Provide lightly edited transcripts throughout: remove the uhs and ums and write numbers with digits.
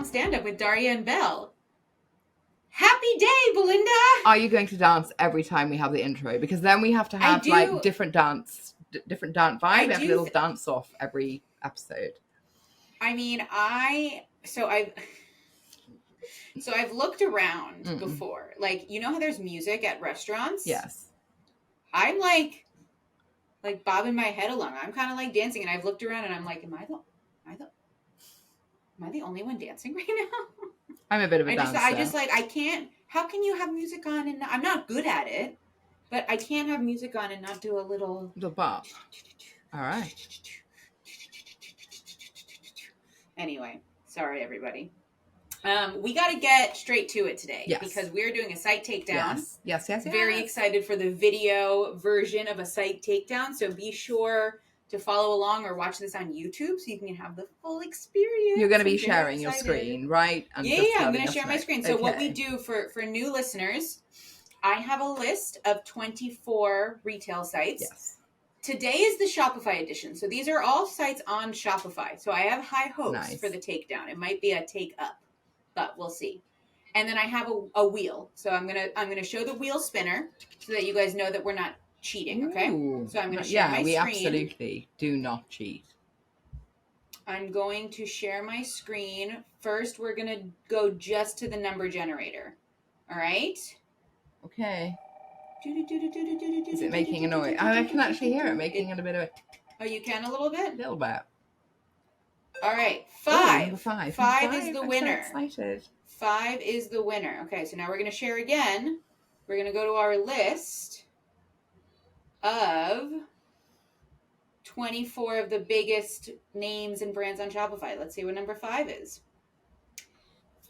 Takedown Standup with Daria and Bel. Happy day, Belinda! Are you going to dance every time we have the intro? Because then we have to have like different dance vibe. We have a little dance off every episode. I mean, I've looked around before. Like, you know how there's music at restaurants? Yes. I'm like bobbing my head along. I'm kind of like dancing, and I've looked around and I'm like, am I the only one dancing right now? I'm a bit of a dancer. I can't. How can you have music on and I'm not good at it, but I can't have music on and not do a little bop. All right. Anyway, sorry everybody. We got to get straight to it today because we're doing a site takedown. Yes. Very excited for the video version of a site takedown. So be sure to follow along or watch this on YouTube so you can have the full experience. You're going to be sharing your screen, right? And I'm going to share my screen. So what we do for new listeners, I have a list of 24 retail sites. Yes. Today is the Shopify edition. So these are all sites on Shopify. So I have high hopes for the takedown. It might be a take up, but we'll see. And then I have a wheel. So I'm gonna show the wheel spinner so that you guys know that we're not cheating, okay? Ooh. So I'm going to share my screen. Yeah, we absolutely do not cheat. I'm going to share my screen. First, we're going to go just to the number generator. All right? Okay. Is it making a noise? I can actually hear it making a bit of a... Oh, you can a little bit? A little bit. All right. 5. Ooh, 5. 5 is the winner. I'm so excited. 5 is the winner. Okay, so now we're going to share again. We're going to go to our list of 24 of the biggest names and brands on Shopify. Let's see what number 5 is.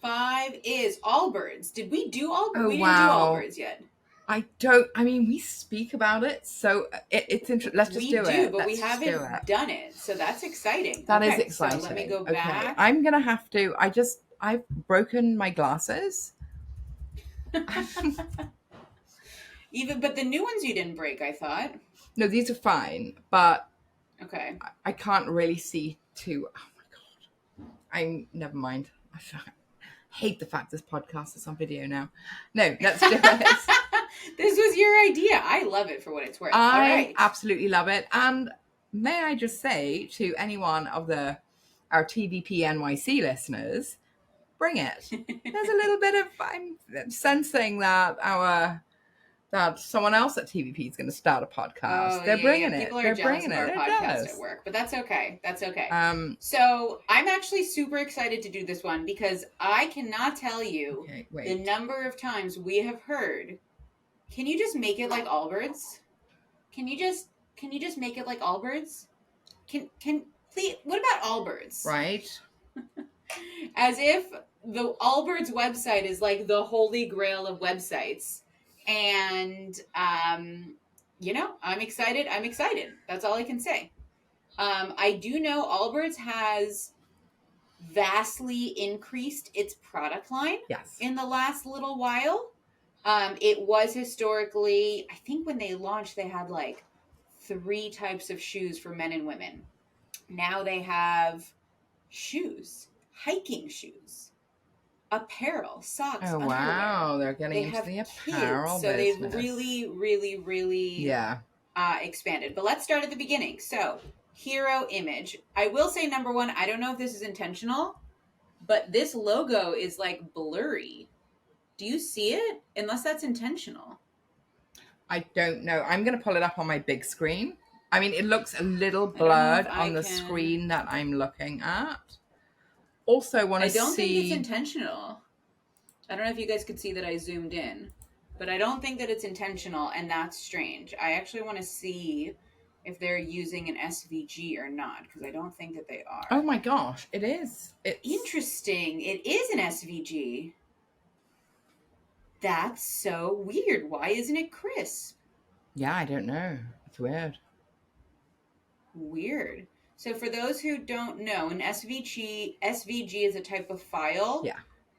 5 is Allbirds. Did we do Allbirds? Oh, we didn't do Allbirds yet. We speak about it, so it's interesting. Let's just do it. We do, but we haven't done it, so that's exciting. That is exciting. So let me go back. I'm going to have to, I've broken my glasses. But the new ones you didn't break, I thought. No, these are fine, but okay, I can't really see too. Oh my god, never mind. I hate the fact this podcast is on video now. No, let's do it. This was your idea. I love it for what it's worth. I absolutely love it, and may I just say to any one of our TVP NYC listeners, bring it. There's a little bit of I'm sensing that someone else at TVP is going to start a podcast. Oh, They're bringing it. People are jealous of our podcast at work, but that's okay. That's okay. So I'm actually super excited to do this one because I cannot tell you the number of times we have heard. Can you just make it like Allbirds? Can you just make it like Allbirds? Can please? What about Allbirds? Right. As if the Allbirds website is like the holy grail of websites. And, I'm excited. That's all I can say. I do know Allbirds has vastly increased its product line in the last little while. It was historically, I think when they launched, they had like 3 types of shoes for men and women. Now they have shoes, hiking shoes, apparel, socks, underwear. Wow, they're getting into the apparel business. So they've really, really, really expanded. But let's start at the beginning. So, hero image. I will say number 1, I don't know if this is intentional, but this logo is like blurry. Do you see it? Unless that's intentional. I don't know. I'm going to pull it up on my big screen. I mean, it looks a little blurred on the screen that I'm looking at. Also want to see... I don't think it's intentional. I don't know if you guys could see that I zoomed in, but I don't think that it's intentional, and that's strange. I actually want to see if they're using an SVG or not, because I don't think that they are. Oh my gosh, it is. It's interesting. It is an SVG. That's so weird. Why isn't it crisp? Yeah, I don't know. It's weird. Weird. So for those who don't know, an SVG is a type of file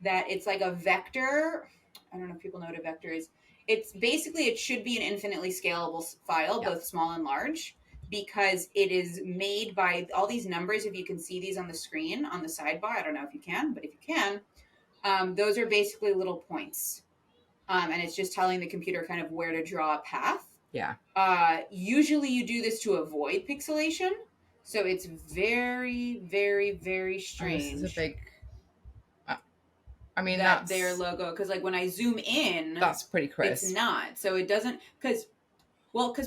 that it's like a vector. I don't know if people know what a vector is. It's basically, it should be an infinitely scalable file, both small and large, because it is made by all these numbers. If you can see these on the screen on the sidebar, I don't know if you can, but if you can, those are basically little points. And it's just telling the computer kind of where to draw a path. Yeah. Usually you do this to avoid pixelation. So it's very, very, very strange. And this is a big... I mean, that that's their logo, because like when I zoom in, that's pretty crisp. it's not. So it doesn't, because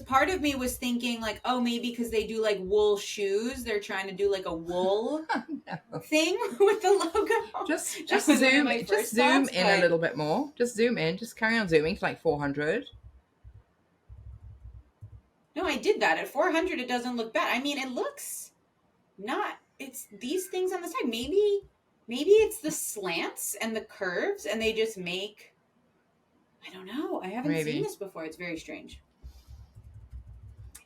part of me was thinking like, oh, maybe because they do like wool shoes, they're trying to do like a wool thing with the logo. Just zoom in a little bit more. Just zoom in. Just carry on zooming to like 400. No, I did that at 400. It doesn't look bad. I mean, it looks not. It's these things on the side. Maybe it's the slants and the curves, and they just make. I don't know. I haven't seen this before. It's very strange.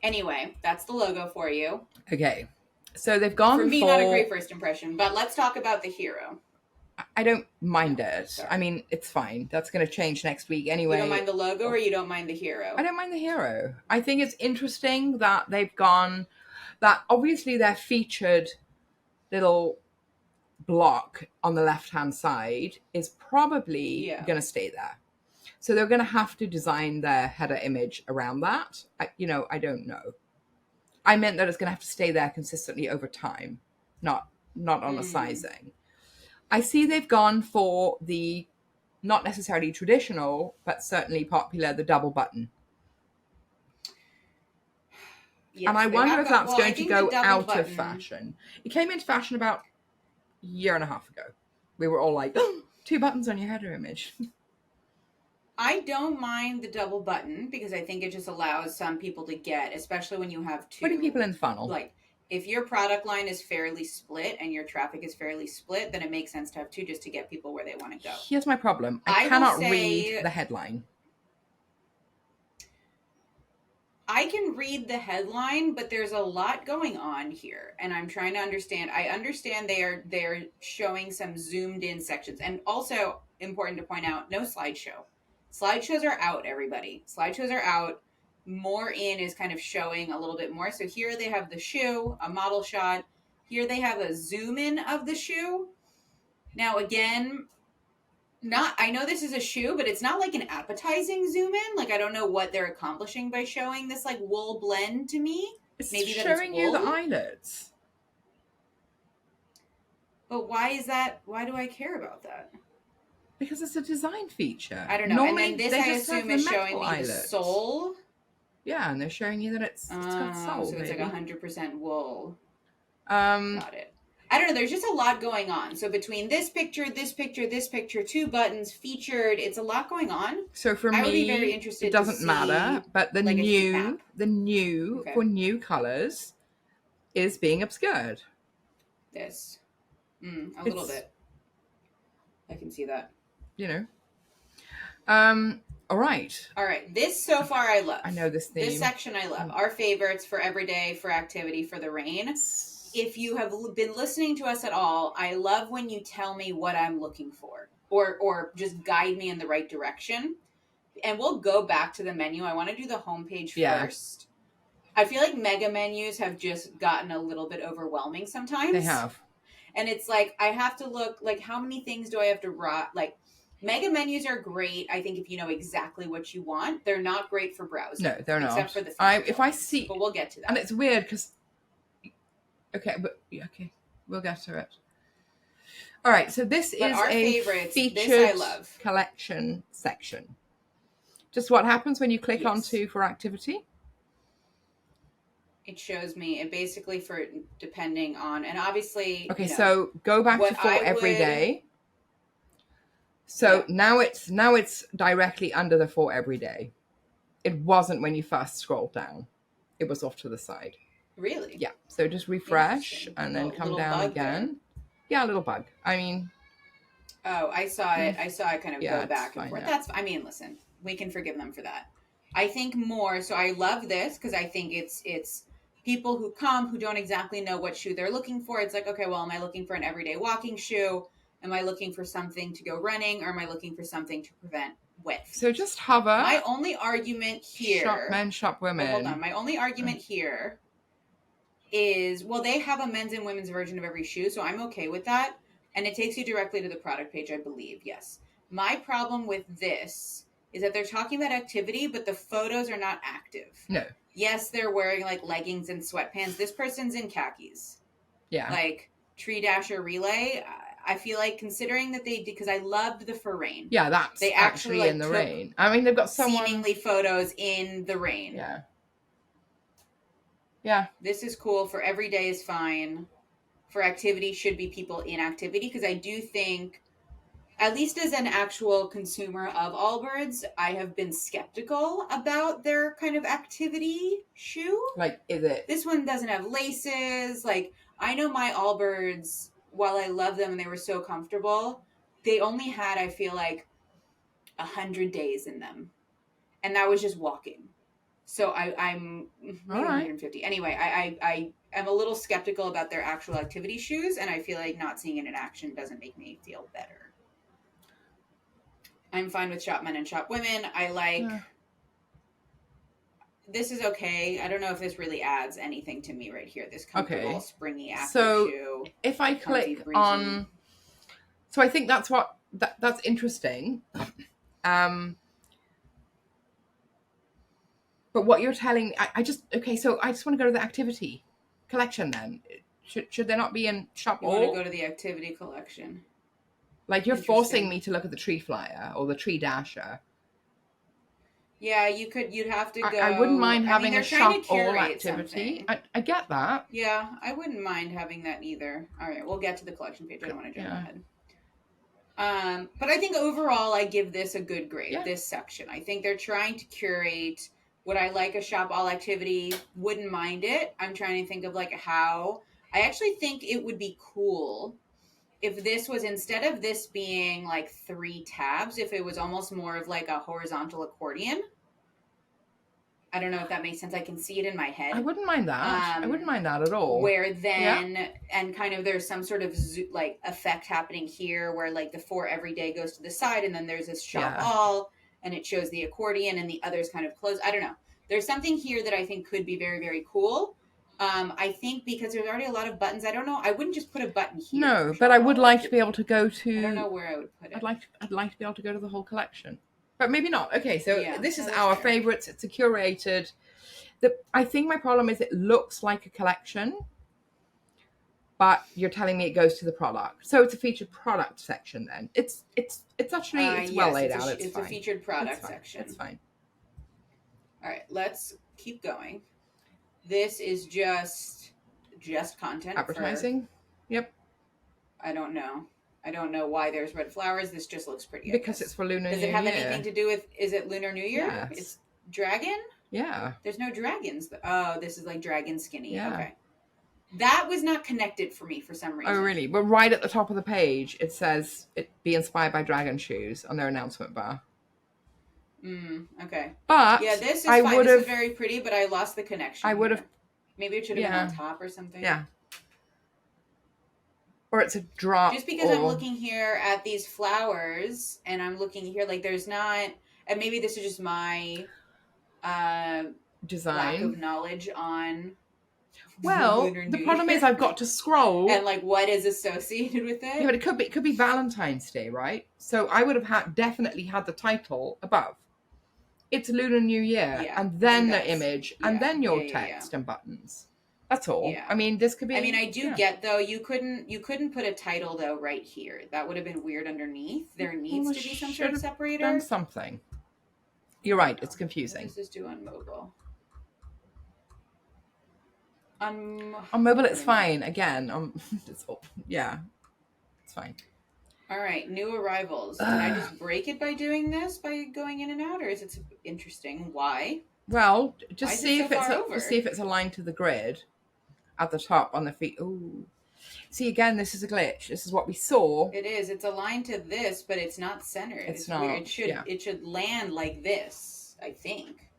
Anyway, that's the logo for you. Okay. So they've gone for me, not a great first impression, but let's talk about the hero. I don't mind it. Sorry. I mean, it's fine. That's going to change next week anyway. You don't mind the logo or you don't mind the hero? I don't mind the hero. I think it's interesting that they've gone, that obviously their featured little block on the left-hand side is probably going to stay there. So they're going to have to design their header image around that. I don't know. I meant that it's going to have to stay there consistently over time, not on the sizing. I see they've gone for the not necessarily traditional, but certainly popular, the double button. Yes, and I wonder if that's going to go out of fashion. It came into fashion about a year and a half ago. We were all like, oh, 2 buttons on your header image. I don't mind the double button because I think it just allows some people to get, especially when you have 2. Putting people in the funnel. Like, if your product line is fairly split and your traffic is fairly split, then it makes sense to have 2 just to get people where they want to go. Here's my problem. I cannot read the headline. I can read the headline, but there's a lot going on here, and I'm trying to understand. I understand they're showing some zoomed in sections, and also important to point out, no slideshow. Slideshows are out, everybody. Slideshows are out. More in is kind of showing a little bit more. So here they have the shoe, a model shot. Here they have a zoom in of the shoe. Now again, I know this is a shoe, but it's not like an appetizing zoom in. Like I don't know what they're accomplishing by showing this like wool blend to me. It's maybe showing you the eyelets. But why is that? Why do I care about that? Because it's a design feature. I don't know. Normally, and then this I assume is showing me the sole. Yeah, and they're showing you that it's got sole. So it's like 100% wool. Got it. I don't know. There's just a lot going on. So between this picture, 2 buttons featured, it's a lot going on. So for me, I would be very interested. It doesn't matter. But the new for new colors is being obscured. This, a little bit. I can see that. All right. This so far I love. I know this theme. This section I love. Our favorites for everyday, for activity, for the rain. If you have been listening to us at all, I love when you tell me what I'm looking for or just guide me in the right direction. And we'll go back to the menu. I want to do the homepage first. I feel like mega menus have just gotten a little bit overwhelming sometimes. They have. And it's like, I have to look, like, how many things do I have to like, mega menus are great, I think, if you know exactly what you want. They're not great for browsing. No, they're not. Except for the if I see... But we'll get to that. And it's weird, because... Okay, we'll get to it. All right, so this is a featured collection section. Just what happens when you click onto for activity? It shows me, it basically for depending on, and obviously. Okay, so go back to for every day. So now it's directly under the for every day. It wasn't when you first scrolled down. It was off to the side. Really? Yeah. So just refresh and then come down again. There. Yeah, a little bug. I mean. Oh, I saw it. I saw it kind of go back and forth. That's. I mean, listen, we can forgive them for that. I think more. So I love this because I think it's people who come who don't exactly know what shoe they're looking for. It's like, okay, well, am I looking for an everyday walking shoe? Am I looking for something to go running, or am I looking for something to prevent wet feet? So just hover. My only argument here. Shop men, shop women. Hold on. My only argument here is, well, they have a men's and women's version of every shoe, so I'm okay with that. And it takes you directly to the product page, I believe. Yes. My problem with this is that they're talking about activity, but the photos are not active. No. Yes, they're wearing like leggings and sweatpants. This person's in khakis. Yeah. Like Tree Dasher Relay. I feel like considering that they did, because I loved the for rain. Yeah, that's They actually like, in the took rain. I mean, they've got someone seemingly photos in the rain. Yeah. Yeah. This is cool. For every day is fine. For activity should be people in activity, because I do think, at least as an actual consumer of Allbirds, I have been skeptical about their kind of activity shoe. Like, is it? This one doesn't have laces. Like, I know my Allbirds, while I love them and they were so comfortable, they only had, I feel like, 100 days in them. And that was just walking. So I'm maybe 150. Anyway, I am a little skeptical about their actual activity shoes, and I feel like not seeing it in action doesn't make me feel better. I'm fine with shop men and shop women. I like... This is okay. I don't know if this really adds anything to me right here. This comfortable, springy, active shoe. If I click on... So I think that's what... That's interesting. But what you're telling... I just... Okay, so I just want to go to the activity collection then. Should there not be in shop all? You want to go to the activity collection. Like, you're forcing me to look at the tree flyer or the tree dasher. Yeah, you'd have to go... I wouldn't mind having a shop all activity. I get that. Yeah, I wouldn't mind having that either. All right, we'll get to the collection page. I don't want to jump ahead. But I think overall, I give this a good grade, this section. I think they're trying to curate... Would I like a shop all activity? Wouldn't mind it. I'm trying to think of like how... I actually think it would be cool if this was, instead of this being like 3 tabs, if it was almost more of like a horizontal accordion. I don't know if that makes sense. I can see it in my head. I wouldn't mind that. I wouldn't mind that at all. Where then, and kind of there's some sort of like effect happening here where like the for every day goes to the side and then there's this shop all and it shows the accordion and the others kind of close. I don't know. There's something here that I think could be very, very cool. I think because there's already a lot of buttons, I don't know. I wouldn't just put a button here. No, but I would like to be able to go to... I don't know where I would put it. I'd like to be able to go to the whole collection. But maybe not. Okay, so this is our favorites. It's a curated... I think my problem is it looks like a collection, but you're telling me it goes to the product. So it's a featured product section then. It's actually it's well laid out. It's a featured product section. It's fine. All right, let's keep going. This is just content. Advertising? Yep. I don't know why there's red flowers. This just looks pretty. Because it's for Lunar New Year. Does it have anything to do with, is it Lunar New Year? Yes. It's dragon? Yeah. There's no dragons. Oh, this is like dragon skinny. Yeah. Okay. That was not connected for me for some reason. Oh, really? But right at the top of the page, it says it be inspired by dragon shoes on their announcement bar. Okay. But yeah, this is fine. This is very pretty, but I lost the connection. I would have. Maybe it should have been on top or something. Yeah. Or it's a drop. Just because I'm looking here at these flowers, and I'm looking here, like there's not, and maybe this is just my design lack of knowledge on. Well, the problem is I've got to scroll and like what is associated with it. Yeah, but it could be Valentine's Day, right? So I would have definitely had the title above. It's Lunar New Year, and then the image, and then your text and buttons. That's all. Yeah. I mean, this could be. I mean, I do get though. You couldn't put a title though right here. That would have been weird underneath. There needs to be some sort of separator. Done something. You're right. It's confusing. What does this do on mobile? On mobile, it's fine. Again, it's fine. All right, new arrivals. Did I just break it by doing this, by going in and out, or is it interesting? Why? Well, just see if it's aligned to the grid at the top on the feet. Ooh, see again, this is a glitch. This is what we saw. It is. It's aligned to this, but it's not centered. It's not. Weird. It should land like this. I think.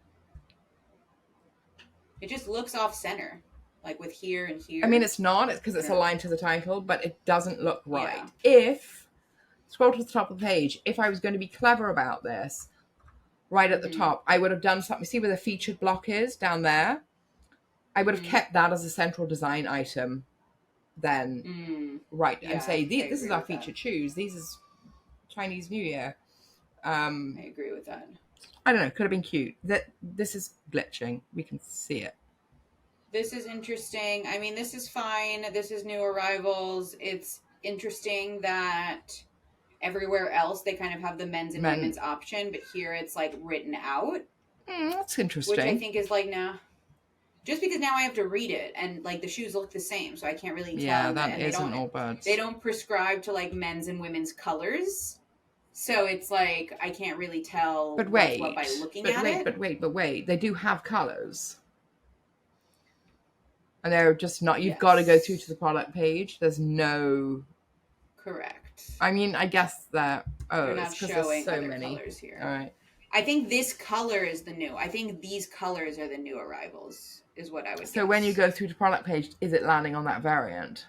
It just looks off center. Like with here and here. I mean, it's not. It's because it's aligned to the title, but it doesn't look right. Yeah. Scroll to the top of the page. If I was going to be clever about this, right at the top, I would have done something. See where the featured block is down there? I would have kept that as a central design item then, right, Yeah, and say, I this is agree our with that. featured shoes. These is Chinese New Year. I agree with that. I don't know. Could have been cute. This is glitching. We can see it. This is interesting. I mean, this is fine. This is new arrivals. It's interesting that everywhere else they kind of have the men's and women's option, but here it's like written out. That's interesting. Which I think is like now, just because now I have to read it and like the shoes look the same, so I can't really tell. Yeah, that isn't Allbirds. They don't prescribe to like men's and women's colors. So it's like I can't really tell what by looking at it. But wait. They do have colors. And they're just not, you've got to go through to the product page. There's no... Correct. I mean, I guess that... They're not showing so many colors here. All right. I think this color is the new. I think these colors are the new arrivals, is what I would guess. So when you go through to product page, is it landing on that variant?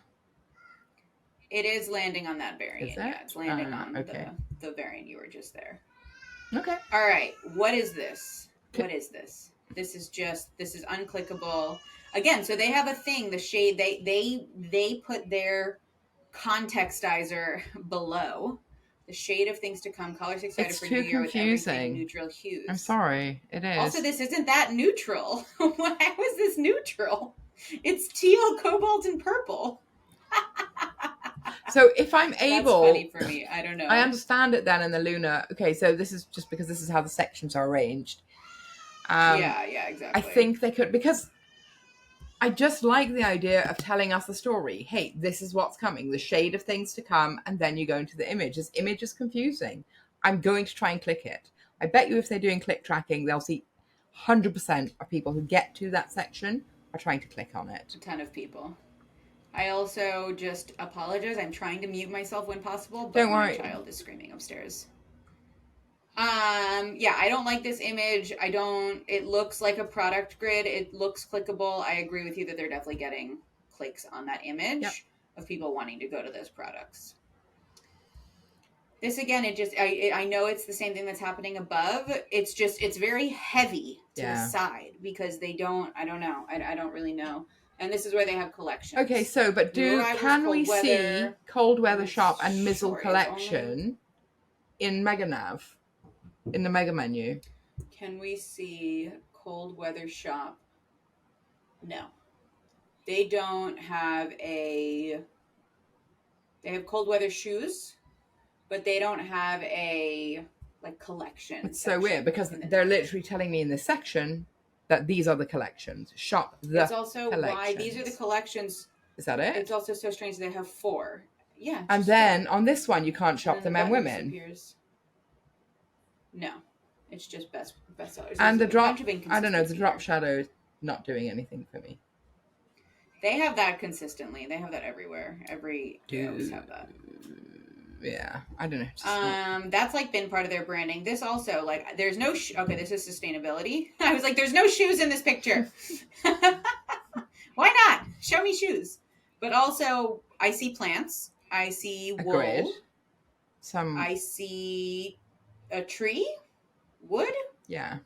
It is landing on that variant. Is it? Yeah, it's landing on the variant you were just there. Okay. All right. What is this? What is this? This is unclickable. Again, so they have a thing, the shade, they put their contextizer below. The shade of things to come, colors excited for New Year with everything neutral hues. I'm sorry, it is. Also, this isn't that neutral. How is this neutral? It's teal, cobalt, and purple. So if I'm able... That's funny for me. I don't know. I understand it then in the Luna. Okay, so this is just because this is how the sections are arranged. Yeah, exactly. I think they could, because I just like the idea of telling us the story. Hey, this is what's coming, the shade of things to come, and then you go into the image. This image is confusing. I'm going to try and click it. I bet you if they're doing click tracking, they'll see 100% of people who get to that section are trying to click on it. A ton of people. I also just apologize. I'm trying to mute myself when possible, but my child is screaming upstairs. Yeah, I don't like this image. It looks like a product grid. It looks clickable. I agree with you that they're definitely getting clicks on that image of people wanting to go to those products. This again, I know it's the same thing that's happening above. It's very heavy to the side because I don't know. I don't really know. And this is where they have collections. Okay, so, but can we see Cold Weather Shop and Mizzle Collection in Mega Nav? In the mega menu. Can we see Cold Weather Shop? No. They don't have they have cold weather shoes, but they don't have a collection. It's so weird because they're literally telling me in this section that these are the collections. Shop the It's also why these are the collections. Is that it? It's also so strange they have 4. Yeah. And then on this one you can't shop the men women. Disappears. No, it's just best sellers. And the drop, I don't know, the drop shadow is not doing anything for me. They have that consistently. They have that everywhere. They always have that. Yeah, I don't know. That's been part of their branding. This also there's no okay. This is sustainability. I was like, there's no shoes in this picture. Why not? Show me shoes. But also, I see plants. I see wool. Agreed. I see a tree, wood,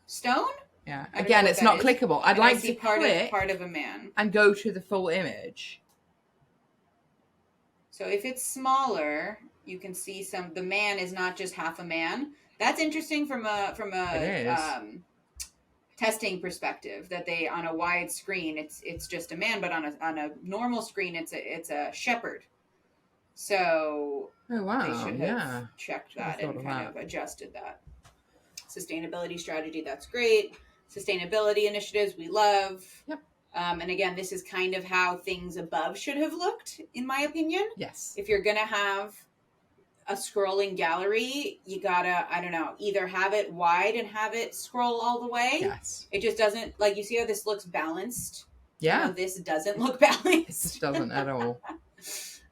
stone. Yeah. Again, it's not clickable. I'd like to click part of a man and go to the full image. So if it's smaller, you can see the man is not just half a man. That's interesting from a testing perspective. That they on a wide screen it's just a man, but on a normal screen it's a shepherd. So they should have checked that and kind of adjusted that. Sustainability strategy, that's great. Sustainability initiatives, we love. Yep. And again, this is kind of how things above should have looked, in my opinion. Yes. If you're going to have a scrolling gallery, you gotta, I don't know, either have it wide and have it scroll all the way. Yes. It just doesn't, you see how this looks balanced? Yeah. This doesn't look balanced. It just doesn't at all.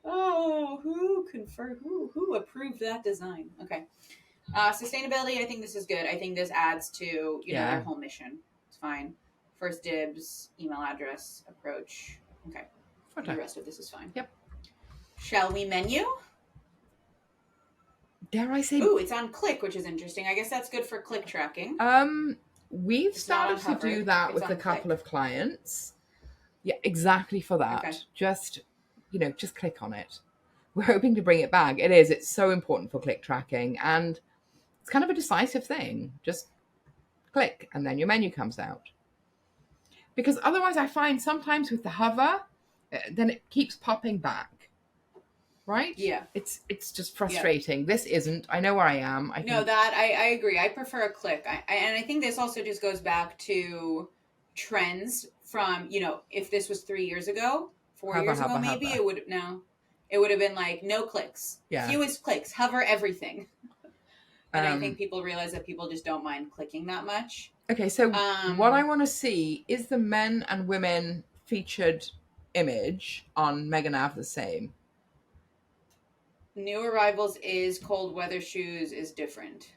Oh, who approved that design? Okay. Sustainability, I think this is good. I think this adds to, their whole mission. It's fine. First dibs, email address, approach. Okay. The rest of this is fine. Yep. Shall we menu? Dare I say? Ooh, it's on click, which is interesting. I guess that's good for click tracking. We've started to do that with a couple of clients. Yeah, exactly for that. Okay. Just, just click on it. We're hoping to bring it back. It's so important for click tracking, and it's kind of a decisive thing. Just click and then your menu comes out. Because otherwise I find sometimes with the hover, then it keeps popping back. Right? Yeah. It's just frustrating. This isn't. I know where I am. I agree. I prefer a click. And I think this also just goes back to trends from, if this was 3 years ago, 4 years ago, maybe hover. it would have been like no clicks, Yeah. fewest clicks, hover everything. And I think people realize that people just don't mind clicking that much. Okay, so what I want to see is the men and women featured image on Mega Nav the same. New arrivals is cold weather shoes is different.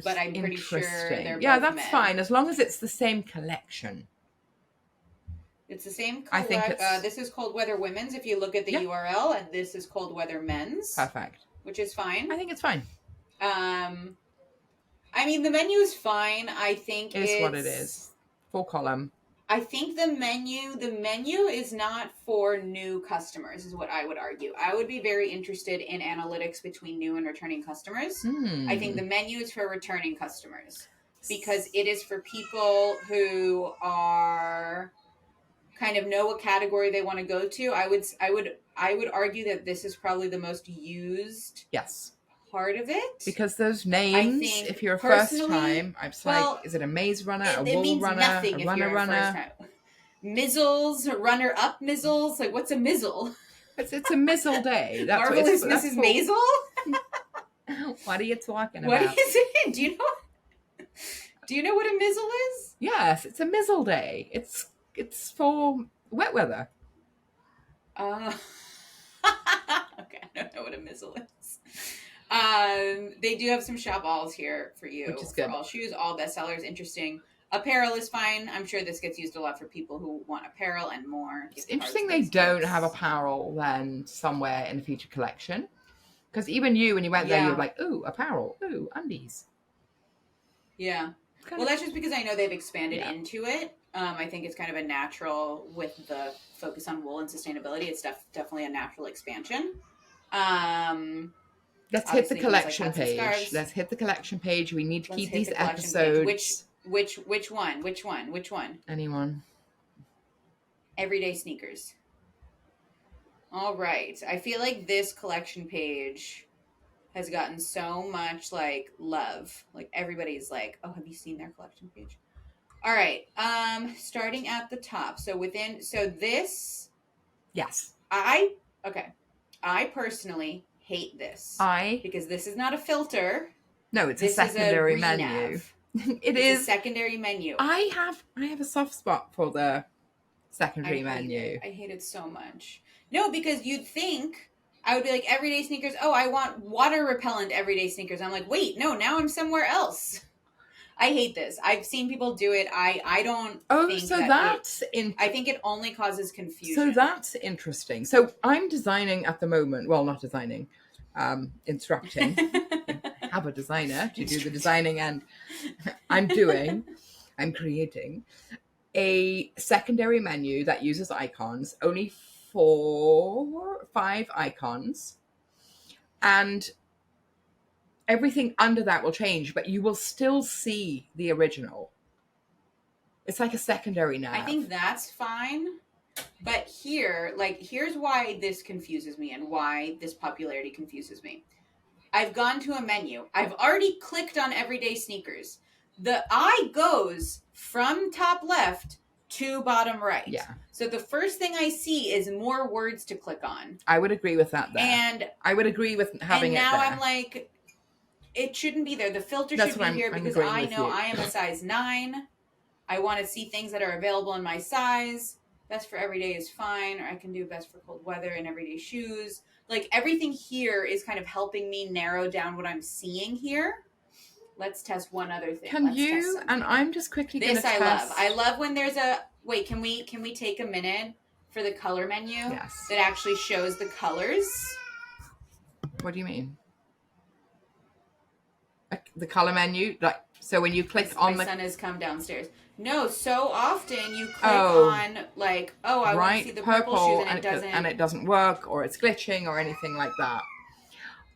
But I'm pretty sure they're both that's men. fine, as long as it's the same collection. It's the same I think this is cold weather women's if you look at the URL, and this is cold weather men's. Perfect. Which is fine. I think it's fine. I mean, the menu is fine. I think it's what it is. Full column. I think the menu is not for new customers, is what I would argue. I would be very interested in analytics between new and returning customers. I think the menu is for returning customers because it is for people who are kind of know what category they want to go to. I would argue that this is probably the most used part of it. Because those names, if you're a first time, I'm just like, is it a maze runner, a wool runner, a runner? Mizzles, runner up mizzles. Like, what's a mizzle? It's a mizzle day. That's Marvelous Mrs. Maisel? What are you talking about? What is it? Do you know what a mizzle is? Yes, it's a mizzle day. It's for wet weather. Okay, I don't know what a mizzle is. They do have some shop alls here for you. Which is good. For all shoes, all bestsellers, interesting. Apparel is fine. I'm sure this gets used a lot for people who want apparel and more. It's interesting they don't have apparel then somewhere in the featured collection. Because even you, when you went there, you were like, ooh, apparel, ooh, undies. Yeah. Well, that's just because I know they've expanded into it. I think it's kind of a natural with the focus on wool and sustainability. It's definitely a natural expansion. Let's hit the collection page. Let's hit the collection page. We need to keep these episodes. Which one? Anyone. Everyday sneakers. All right. I feel like this collection page has gotten so much love. Like everybody's like, oh, have you seen their collection page? All right. Starting at the top. So this. Yes. I personally hate this. Because this is not a filter. No, it's a secondary menu. It's a secondary menu. I have a soft spot for the secondary menu. I hate it so much. No, because you'd think I would be like, everyday sneakers. Oh, I want water repellent everyday sneakers. I'm like, wait, no, now I'm somewhere else. I hate this. I've seen people do it. I don't think that's I think it only causes confusion. So that's interesting. So I'm designing at the moment. Well, not designing. Instructing. I have a designer to do the designing, and I'm creating a secondary menu that uses icons, only 4-5 icons, and everything under that will change, but you will still see the original. It's like a secondary nav. I think that's fine. But here's why this confuses me and why this popularity confuses me. I've gone to a menu. I've already clicked on everyday sneakers. The eye goes from top left to bottom right. Yeah. So the first thing I see is more words to click on. I would agree with that there. And I would agree with having it there. And now I'm like, it shouldn't be there. The filter should be here because I know I am a size 9. I want to see things that are available in my size. Best for everyday is fine, or I can do best for cold weather and everyday shoes. Like everything here is kind of helping me narrow down what I'm seeing here. Let's test one other thing. Can you? And I'm just quickly going to test. This I love. I love when there's a wait. Can we take a minute for the color menu? Yes. That actually shows the colors. What do you mean? The color menu, like so when you click on my son has come downstairs. No, so often you click Oh, on like, oh, I want to see right, the purple shoes, purple, and it and doesn't. it doesn't work, or it's glitching, or anything like that.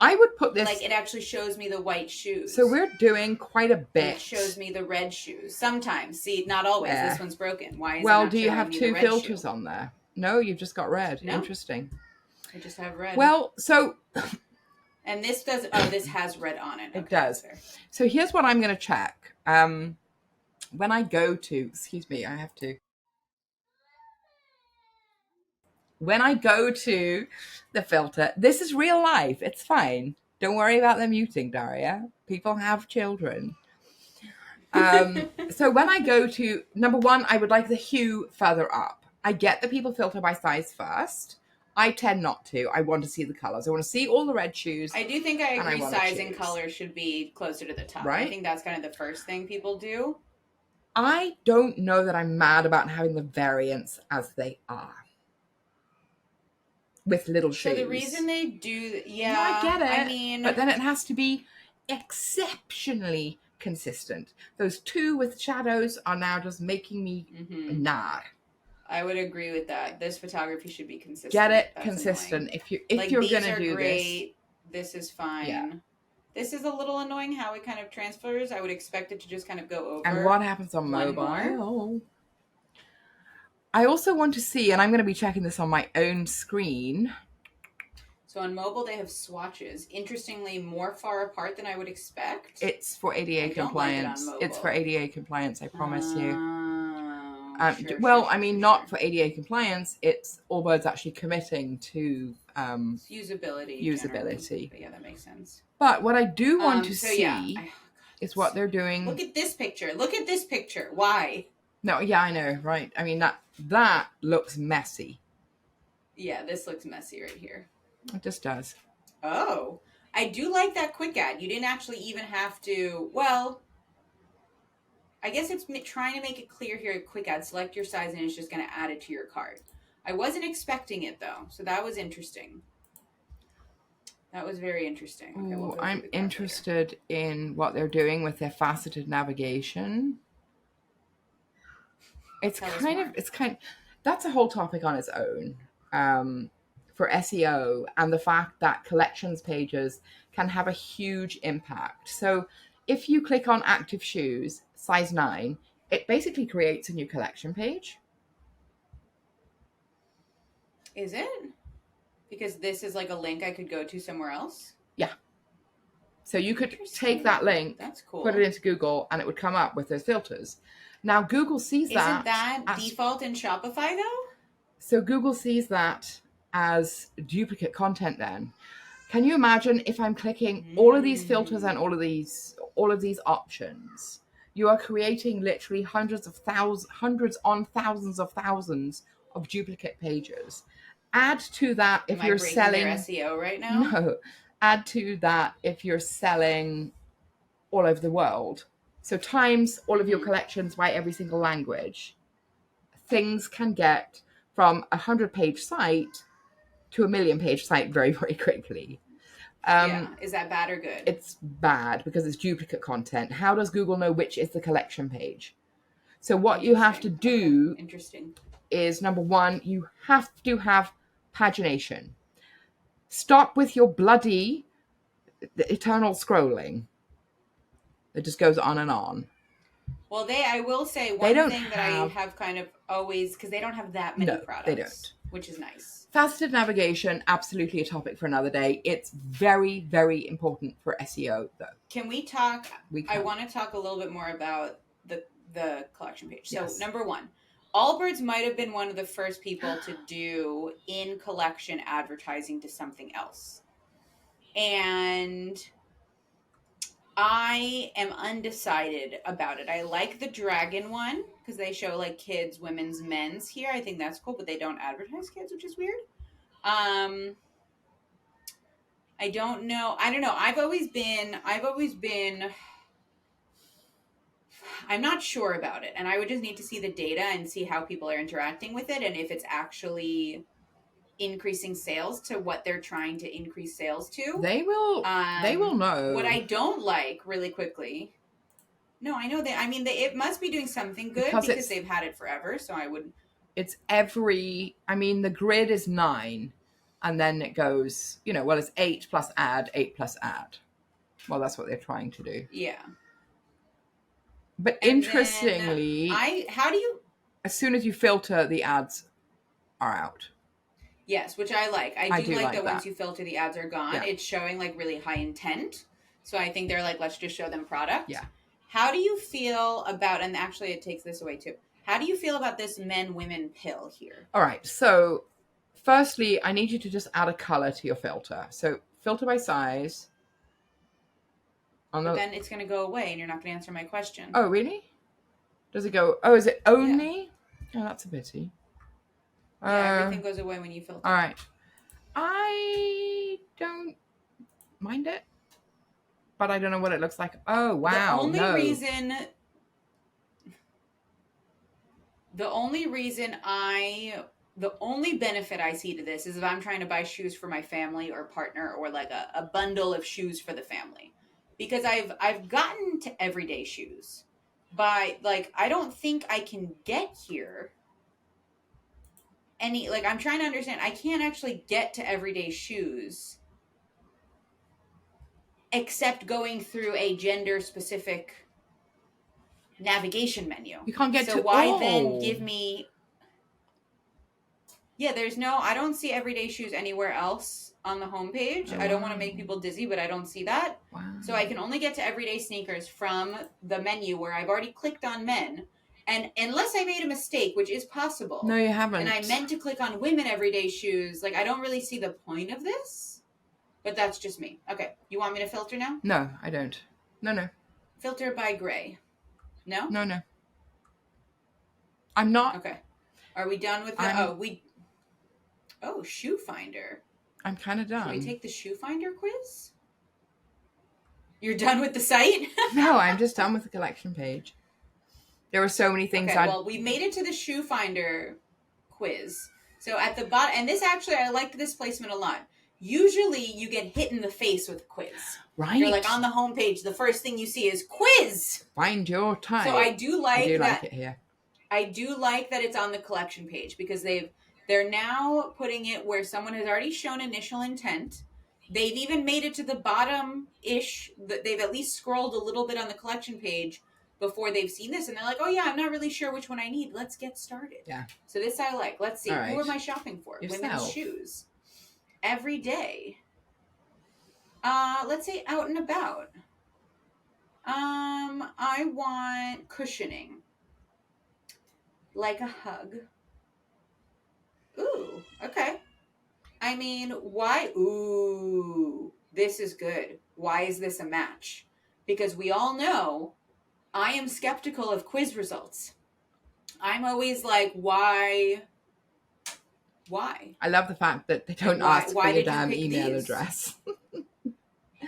I would put Like this. it actually shows me the white So shoes, we're doing quite a and it shows bit. me the red shoes. Sometimes, see, not always. This Yeah. one's broken. Why is it Well, not do you showing have me the two red shoe? filters on there? No, you've just got red. No, Interesting. I just have red. Well, so And this does. Oh, this has red on it. it Okay, does. that's fair. So here's what I'm going to check. When I go to, excuse me, I have to. When I go to the filter, this is real life. It's fine. Don't worry about the muting, Daria. People have children. So when I go to number one, I would like the hue further up. I get that people filter by size first. I tend not to. I want to see the colors. I want to see all the red shoes. I do think I And I agree. wanna Size and choose. color should be closer to the top. I Right? think that's kind of the first thing people do. I don't know that I'm mad about having the variants as they are. With little shoes. So the reason they do, yeah, No, I get it. I mean, but then it has to be exceptionally consistent. Those two with shadows are now just making me nah. I would agree with that. This photography should be consistent. Get it? That's Consistent. annoying. If you're these gonna are do great. This is fine. Yeah. This is a little annoying how it kind of transfers. I would expect it to just kind of go over. And what happens on one mobile? I also want to see, and I'm going to be checking this on my own screen. So on mobile, they have swatches. Interestingly, more far apart than I would expect. It's for ADA compliance. Like it's for ADA compliance, I promise you. Sure, I mean, not for ADA compliance. It's Allbirds actually committing to usability. Usability. But yeah, that makes sense. But what I do want to see yeah. is what they're doing. Look at this picture. Look at this picture. Why? No, yeah, I know, right? I mean, that looks messy. Yeah, this looks messy right here. It just does. Oh, I do like that quick add. You didn't actually even have to, well, I guess it's trying to make it clear here at quick add. Select your size and it's just going to add it to your cart. I wasn't expecting it though, so that was interesting. That was very interesting. Okay, Ooh, I'm interested in what they're doing with their faceted navigation. It's that's a whole topic on its own. For SEO and the fact that collections pages can have a huge impact. So if you click on active shoes, size 9, it basically creates a new collection page. Is it? Because this is like a link I could go to somewhere else? Yeah. So you could take that link, that's cool, put it into Google, and it would come up with those filters. Now, Google sees that. Isn't that default in Shopify, though? So Google sees that as duplicate content then. Can you imagine if I'm clicking all of these filters and all of these options? You are creating literally hundreds on thousands of duplicate pages. Add to that if you're selling their SEO right now? No. Add to that if you're selling all over the world. So times all of your collections by every single language. Things can get from a 100-page site to a 1,000,000-page site very, very quickly. Is that bad or good? It's bad because it's duplicate content. How does Google know which is the collection page? So what you have to do is, number one, you have to have pagination. Stop with your bloody eternal scrolling. It just goes on and on. Well, I will say one thing that I have kind of always, because they don't have that many products. They don't. Which is nice. Faceted navigation, absolutely a topic for another day. It's very, very important for SEO, though. Can we talk? I want to talk a little bit more about the collection page. So, number one, Allbirds might have been one of the first people to do in-collection advertising to something else. And I am undecided about it. I like the dragon one because they show like kids, women's, men's here. I think that's cool, but they don't advertise kids, which is weird. I don't know. I've always been I'm not sure about it, and I would just need to see the data and see how people are interacting with it and if it's actually increasing sales to what they're trying to increase sales to. They will know. What I don't like, really quickly, No, I know they. I mean, it must be doing something good because they've had it forever. So I would. It's the grid is 9, and then it goes, it's 8 plus ad, 8 plus ad. Well, that's what they're trying to do. Yeah. But interestingly, how do you? As soon as you filter, the ads are out. Yes, which I like. I do like that once you filter, the ads are gone. Yeah. It's showing like really high intent. So I think they're like, let's just show them product. Yeah. How do you feel about, and actually it takes this away too. How do you feel about this men-women pill here? All right. So firstly, I need you to just add a color to your filter. So filter by size. But then it's going to go away and you're not going to answer my question. Oh, really? Does it go? Oh, is it only? Yeah. Oh, that's a pity. Yeah, everything goes away when you filter. All right. I don't mind it, but I don't know what it looks like. Oh, wow. The only benefit I see to this is if I'm trying to buy shoes for my family or partner, or like a bundle of shoes for the family, because I've gotten to everyday shoes by like, I don't think I can get here I'm trying to understand. I can't actually get to everyday shoes except going through a gender specific navigation menu. You can't get to why then give me? Yeah, I don't see everyday shoes anywhere else on the homepage. I don't want to make people dizzy, but I don't see that. Wow. So I can only get to everyday sneakers from the menu where I've already clicked on men. And unless I made a mistake, which is possible. No, you haven't. And I meant to click on women everyday shoes. Like, I don't really see the point of this. But that's just me. Okay. You want me to filter now? No, I don't. No. Filter by gray. No? No. I'm not. Okay. Are we done with shoe finder. I'm kind of done. Should we take the shoe finder quiz? You're done with the site? No, I'm just done with the collection page. There were so many things. Okay, well, we made it to the shoe finder quiz. So at the bottom, and this actually, I liked this placement a lot. Usually you get hit in the face with a quiz. Right. You're like on the homepage, the first thing you see is quiz. Find your type. So I do like that. Like it here. I do like that it's on the collection page because they're now putting it where someone has already shown initial intent. They've even made it to the bottom-ish. They've at least scrolled a little bit on the collection page before they've seen this, and they're like, oh yeah, I'm not really sure which one I need. Let's get started. Yeah. So this I like. Let's see. Right. Who am I shopping for? Yourself. Women's shoes. Every day. Let's say out and about. I want cushioning. Like a hug. Ooh, okay. I mean, why? Ooh, this is good. Why is this a match? Because we all know I am skeptical of quiz results. I'm always like, why? I love the fact that they don't ask for your damn email address. And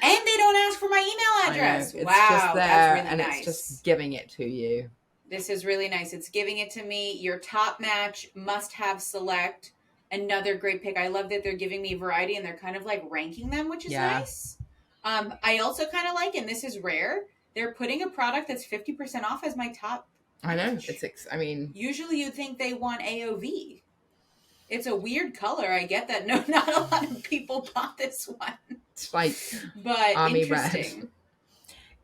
they don't ask for my email address. It's wow, just there, that's really and nice. It's just giving it to you. This is really nice. It's giving it to me. Your top match must have select. Another great pick. I love that they're giving me variety and they're kind of like ranking them, which is nice. I also kind of like, and this is rare, they're putting a product that's 50% off as my top I know. match. Usually you'd think they want AOV. It's a weird color. I get that. No, not a lot of people bought this one. It's like but army interesting. Red.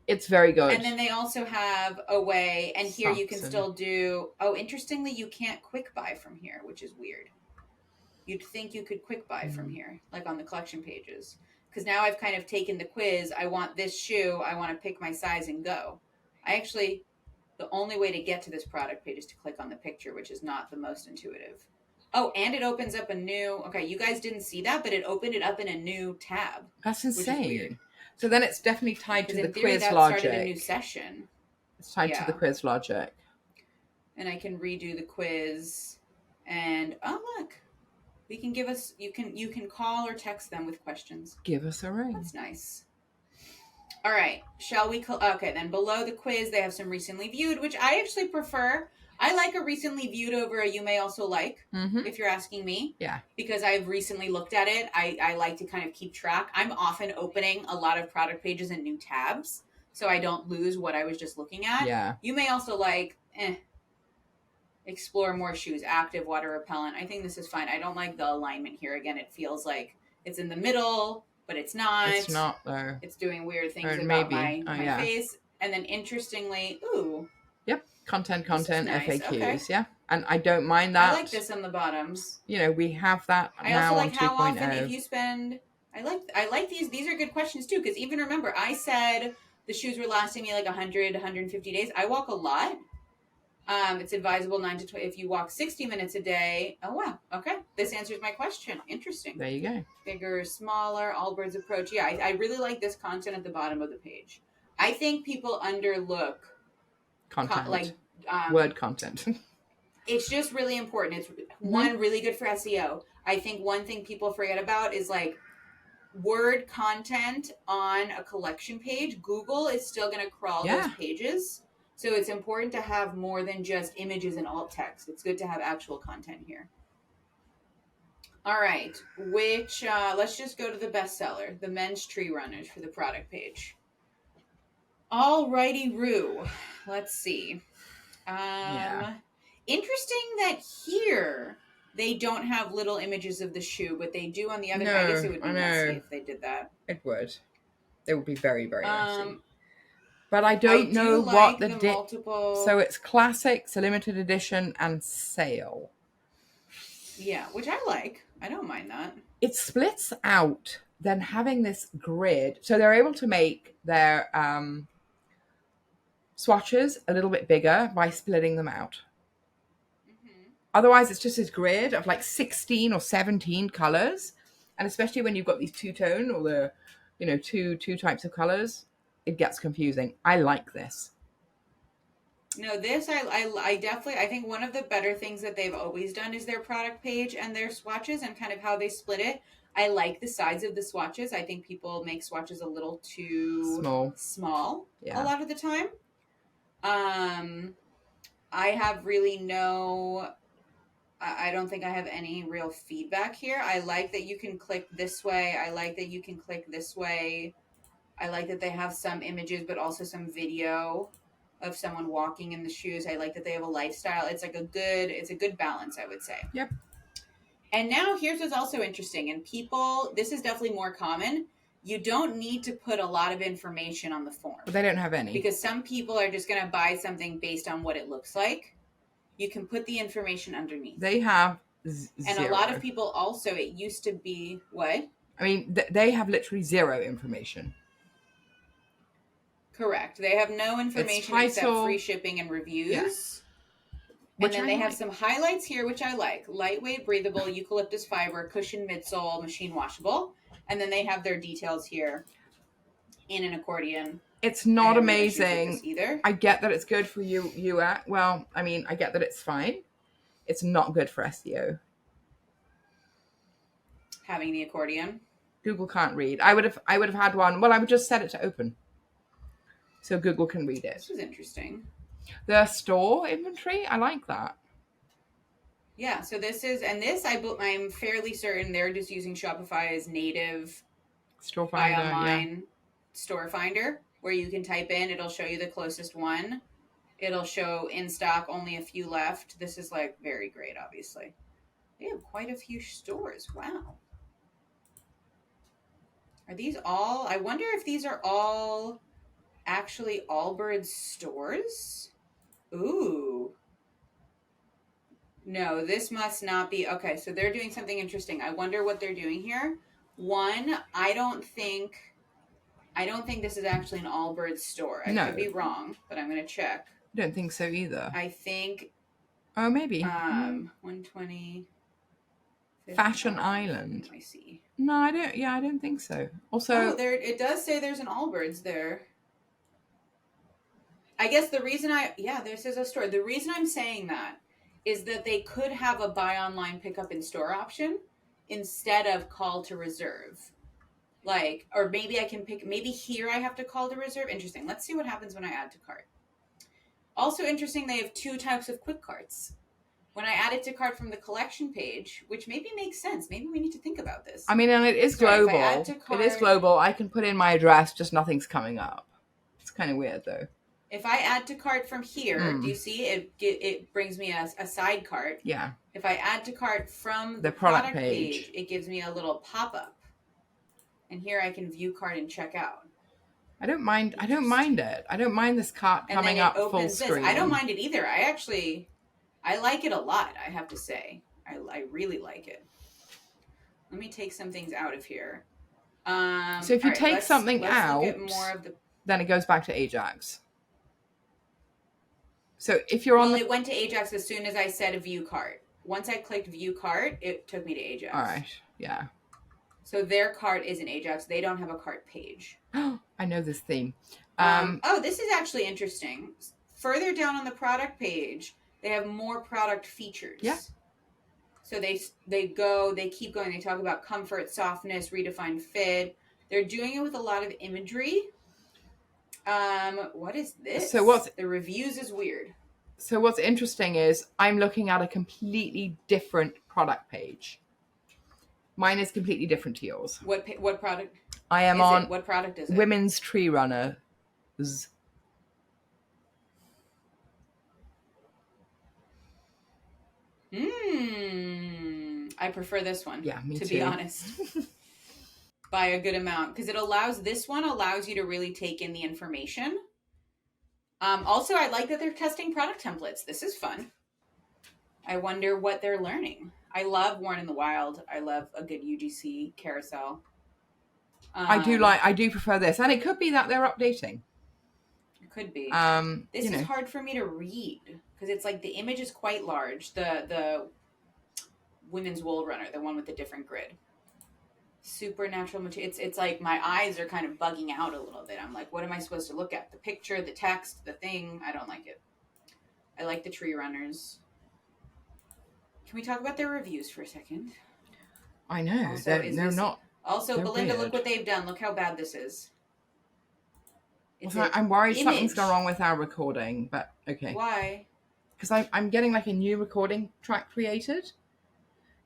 It's very good. And then they also have a way, and here you can still do, interestingly, you can't quick buy from here, which is weird. You'd think you could quick buy from here, like on the collection pages. Because now I've kind of taken the quiz. I want this shoe. I want to pick my size and go. The only way to get to this product page is to click on the picture, which is not the most intuitive. Oh, and it opens up a new, okay, you guys didn't see that, but it opened it up in a new tab. That's insane. So then it's definitely tied to the quiz that logic. Started a new session. It's tied to the quiz logic. And I can redo the quiz. And, oh, look. You can call or text them with questions. Give us a ring. That's nice. All right. Shall we? Okay, then below the quiz, they have some recently viewed, which I actually prefer. I like a recently viewed over a you may also like, if you're asking me. Yeah. Because I've recently looked at it. I like to kind of keep track. I'm often opening a lot of product pages in new tabs. so I don't lose what I was just looking at. Yeah. You may also like, explore more shoes, active, water repellent. I think this is fine. I don't like the alignment here. Again, it feels like it's in the middle, but it's not. It's not, though. It's doing weird things Or about maybe. my face. And then interestingly, ooh. Yep. Content, This is nice. FAQs. Okay. Yeah. And I don't mind that. I like this on the bottoms. You know, we have that I now also on like how 2.0. often if you spend... I like these. These are good questions, too, because even remember, I said the shoes were lasting me like 100, 150 days. I walk a lot. It's advisable 9 to 20. If you walk 60 minutes a day, oh wow, okay, this answers my question. Interesting. There you go. Bigger, smaller, Allbirds approach. Yeah, I really like this content at the bottom of the page. I think people underlook Content, word content. It's just really important. It's one, really good for SEO. I think one thing people forget about is like word content on a collection page. Google is still going to crawl those pages. So it's important to have more than just images and alt text. It's good to have actual content here. All right, let's just go to the bestseller, the men's tree runners for the product page. Alrighty, Roo. Let's see. Interesting that here they don't have little images of the shoe, but they do on the other. I guess it would be messy if they did that. It would. It would be very, very messy. But I don't know what the multiple. So it's classics, a limited edition, and sale. Yeah, which I like. I don't mind that. It splits out. Then having this grid, so they're able to make their swatches a little bit bigger by splitting them out. Mm-hmm. Otherwise, it's just this grid of like 16 or 17 colors, and especially when you've got these two-tone or the, two types of colors. It gets confusing. I like this. No, this I definitely, I think one of the better things that they've always done is their product page and their swatches and kind of how they split it. I like the size of the swatches. I think people make swatches a little too small a lot of the time. I have really I don't think I have any real feedback here. I like that you can click this way. I like that you can click this way. I like that they have some images, but also some video of someone walking in the shoes. I like that they have a lifestyle. It's like it's a good balance, I would say. Yep. And now here's what's also interesting. And this is definitely more common. You don't need to put a lot of information on the form. But they don't have any. Because some people are just going to buy something based on what it looks like. You can put the information underneath. They have zero. And a lot of people also, it used to be, what? I mean, they have literally zero information. Correct. They have no information except free shipping and reviews. Yes. And then they have some highlights here, which I like. Lightweight, breathable, eucalyptus fiber, cushion midsole, machine washable. And then they have their details here in an accordion. It's not amazing. Either. I get that it's good for well, I mean, I get that it's fine. It's not good for SEO. Having the accordion. Google can't read. I would have had one. Well, I would just set it to open, so Google can read it. This is interesting. The store inventory, I like that. Yeah, so I'm fairly certain they're just using Shopify's native store finder, buy online store finder, where you can type in, it'll show you the closest one. It'll show in stock, only a few left. This is like very great, obviously. They have quite a few stores. Wow. Are these all? I wonder if these are all actually Allbirds stores. Ooh. No, this must not be. Okay, so they're doing something interesting. I wonder what they're doing here. One, I don't think this is actually an Allbirds store. I could be wrong, but I'm going to check. I don't think so either. I think. Oh, maybe. 120. Fashion Island. I see. No, I don't. Yeah, I don't think so. Also, it does say there's an Allbirds there. I guess the reason this is a store. The reason I'm saying that is that they could have a buy online, pick up in store option instead of call to reserve. Or maybe I can maybe here I have to call to reserve. Interesting. Let's see what happens when I add to cart. Also interesting, they have two types of quick carts. When I add it to cart from the collection page, which maybe makes sense. Maybe we need to think about this. I mean, and it is global. It is global. I can put in my address, just nothing's coming up. kind of weird though. If I add to cart from here, do you see it brings me a side cart? Yeah. If I add to cart from The product page, it gives me a little pop-up. And here I can view cart and check out. I don't mind it. I don't mind this cart coming up full screen. I don't mind it either. I like it a lot, I have to say. I really like it. Let me take some things out of here. So if you take something out, look at more of then it goes back to Ajax. So if you're it went to Ajax as soon as I said view cart. Once I clicked view cart, it took me to Ajax. All right, yeah. So their cart is in Ajax. They don't have a cart page. I know this theme. This is actually interesting. Further down on the product page, they have more product features. Yeah. So they keep going. They talk about comfort, softness, redefined fit. They're doing it with a lot of imagery. What is this? So the reviews is weird. So what's interesting is I'm looking at a completely different product page. Mine is completely different to yours. What product? I am on. What product is it? Women's Tree Runners. I prefer this one. Yeah, me too. To be honest. By a good amount. Because this one allows you to really take in the information. Also, I like that they're testing product templates. This is fun. I wonder what they're learning. I love Worn in the Wild. I love a good UGC carousel. I do prefer this. And it could be that they're updating. It could be. This is hard for me to read. Because it's like the image is quite large. The women's wool runner, the one with the different grid. Supernatural material. It's like my eyes are kind of bugging out a little bit. I'm like, what am I supposed to look at? The picture, the text, the thing. I don't like it. I like the tree runners. Can we talk about their reviews for a second? I know. Also, they're not. Also, Belinda, look what they've done. Look how bad this is. I'm worried something's gone wrong with our recording, but okay. Why? Because I'm getting like a new recording track created.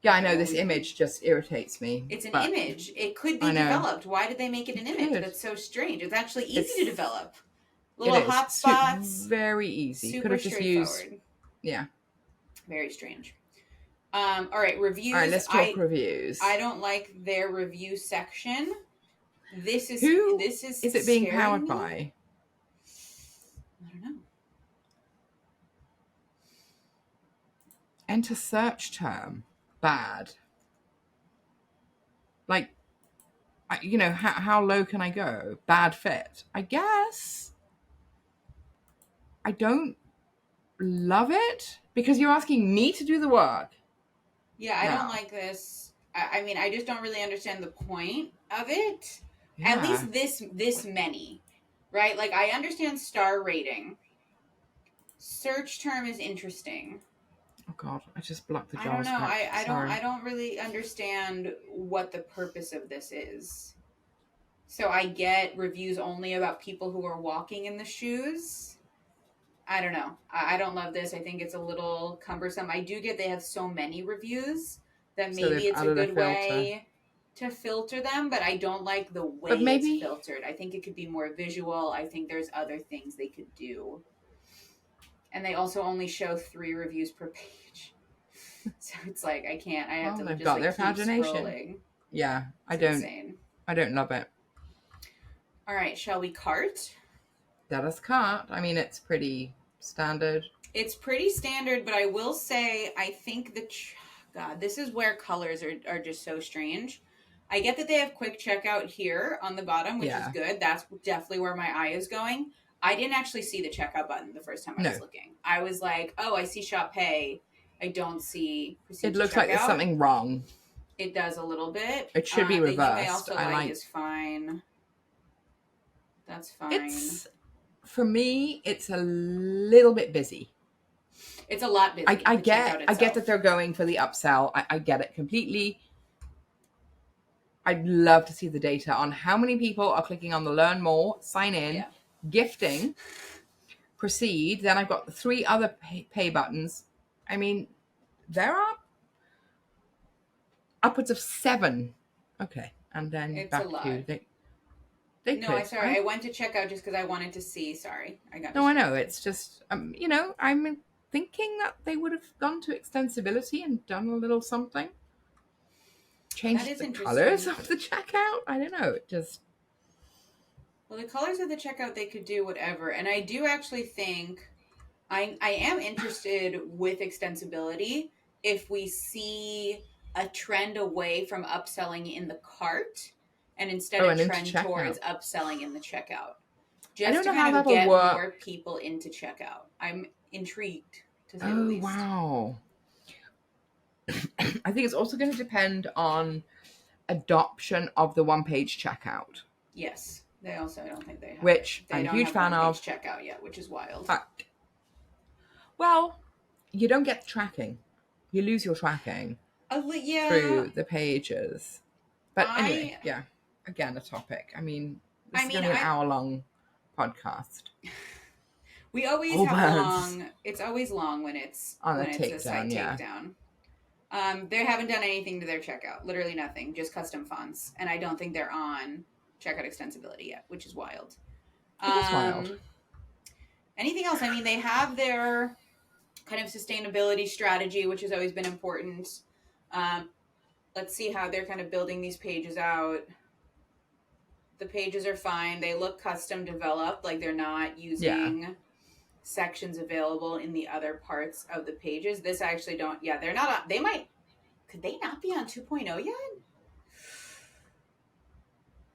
Yeah, I know this image just irritates me. It's an image. It could be developed. Why did they make it an image? That's so strange. It's actually easy to develop. Little hot spots. Very easy. Super could have just used. Yeah. Very strange. All right, reviews. All right, let's talk reviews. I don't like their review section. This is is it being powered by? I don't know. Enter search term. Bad. Like, how low can I go? Bad fit. I guess. I don't love it because you're asking me to do the work. Yeah, I don't like this. I mean, I just don't really understand the point of it. Yeah. At least this many, right? Like, I understand star rating. Search term is interesting. Oh God, I just blocked the JavaScript. I don't know. I don't really understand what the purpose of this is. So I get reviews only about people who are walking in the shoes. I don't know. I don't love this. I think it's a little cumbersome. I do get they have so many reviews that maybe it's a good way to filter them, but I don't like the way it's filtered. I think it could be more visual. I think there's other things they could do. And they also only show 3 reviews per page. So it's like I can't. I have to just got their keep imagination. Scrolling. Yeah, I don't love it. All right, shall we cart? Let us cart. I mean, it's pretty standard. It's pretty standard, but I will say I think God, this is where colors are just so strange. I get that they have quick checkout here on the bottom, which is good. That's definitely where my eye is going. I didn't actually see the checkout button the first time I was looking. I was like, oh, I see shop pay. I don't see proceed. It looks like there's something wrong. It does a little bit. It should be reversed. The also like is fine. That's fine. For me, it's a little bit busy. It's a lot busy. I get that they're going for the upsell. I get it completely. I'd love to see the data on how many people are clicking on the learn more, sign in, gifting, proceed. Then I've got the 3 other pay buttons. I mean, there are upwards of 7. Okay. And then it's back a lot. to They No, could. I went to check out just because I wanted to see. Sorry, I got No, I know. distracted. It's just, you know, I'm thinking that they would have gone to extensibility and done a little something. That Changed is the colors interesting. of the checkout. I don't know. It just, Well, the colors of the checkout, they could do whatever. And I do actually think I am interested with extensibility if we see a trend away from upselling in the cart and instead oh, a and into trend checkout. towards upselling in the checkout. I Just don't to know how kind of that'll get more work. people into checkout. I'm intrigued, to say the Oh, least. wow. I think it's also going to depend on adoption of the one-page checkout, Yes. They also, I don't think which they I'm a don't huge have fan one page of. checkout yet, which is wild. But, well, you don't get the tracking. You lose your tracking Yeah. through the pages. But anyway, I yeah, again, a topic. I mean, this I is mean going to be an I hour-long podcast. we always have Allbirds long. It's always long when it's on a a site takedown, yeah. takedown. They haven't done anything to their checkout. Literally nothing. Just custom fonts, and I don't think they're on checkout extensibility yet, which is wild. It is wild. Anything else? I mean, they have their kind of sustainability strategy, which has always been important. Um, let's see how they're kind of building these pages out. The pages are fine. They look custom developed, like they're not using sections available in the other parts of the pages. This I actually don't. Yeah, they're not. They might. Could they not be on 2.0 yet?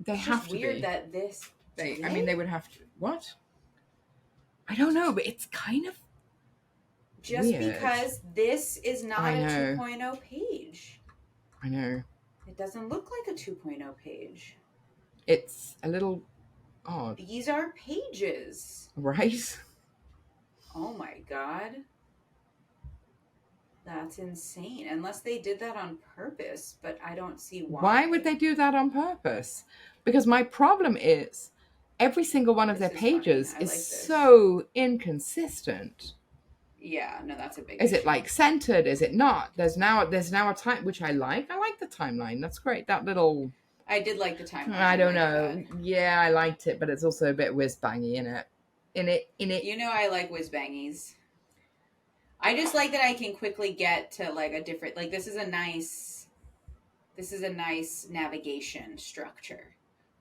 They It's have just to weird be. that this. I mean, they would have to. What? I don't know, but it's kind of just weird. because this is not I a know. 2.0 page. I know. It doesn't look like a 2.0 page. It's a little odd, These are pages. right? Oh my god. That's insane. Unless they did that on purpose, but I don't see why. Why would they do that on purpose? Because my problem is every single one of This their is pages funny. I is like this. so inconsistent. Yeah, no, that's a big Is issue. it like centered? Is it not? There's now a time which I like. I like the timeline. That's great. That little. I did like the timeline. I don't liked know. that. Yeah, I liked it, but it's also a bit whiz bangy in it. You know, I like whiz bangies. I just like that I can quickly get to like a different. Like this is a nice navigation structure.